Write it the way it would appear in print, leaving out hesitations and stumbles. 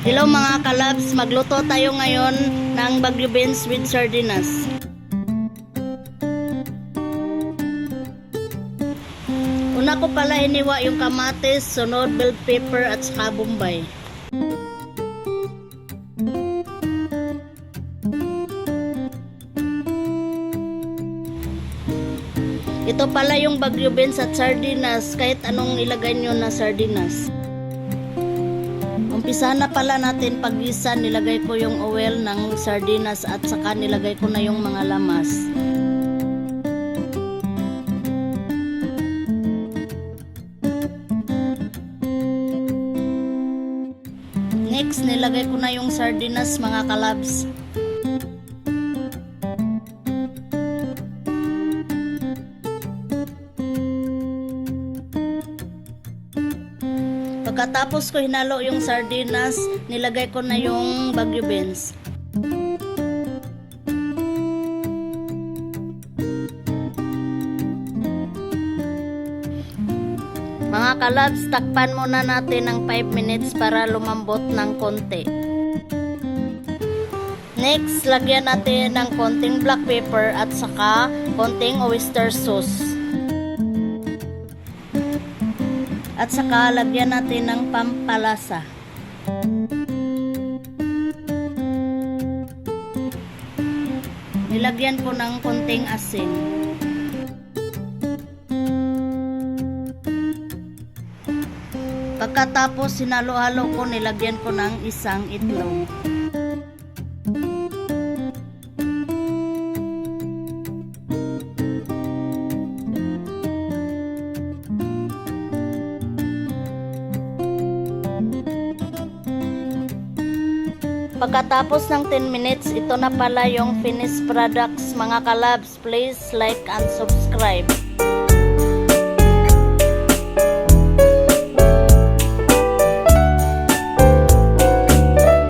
Hello mga kalabs, magluto tayo ngayon ng Baguio beans with sardinas. Una ko pala hiniwa yung kamatis, sunod bell pepper at saka bombay. Ito pala yung Baguio beans at sardinas, kahit anong ilagay nyo na sardinas. Umpisa na pala natin paggisa, nilagay ko yung oil ng sardinas at saka nilagay ko na yung mga lamas. Next, nilagay ko na yung sardinas mga kalabs. Pagkatapos ko hinalo yung sardinas, nilagay ko na yung Baguio beans. Mga kalabs, takpan muna natin ng 5 minutes para lumambot ng konti. Next, lagyan natin ng konting black pepper at saka konting oyster sauce. At saka lagyan natin ng pampalasa. Nilagyan ko ng konting asin. Pagkatapos sinalo-halo ko, nilagyan ko ng isang itlog. Pagkatapos ng 10 minutes, ito na pala yung finished products mga kalabs. Please like and subscribe.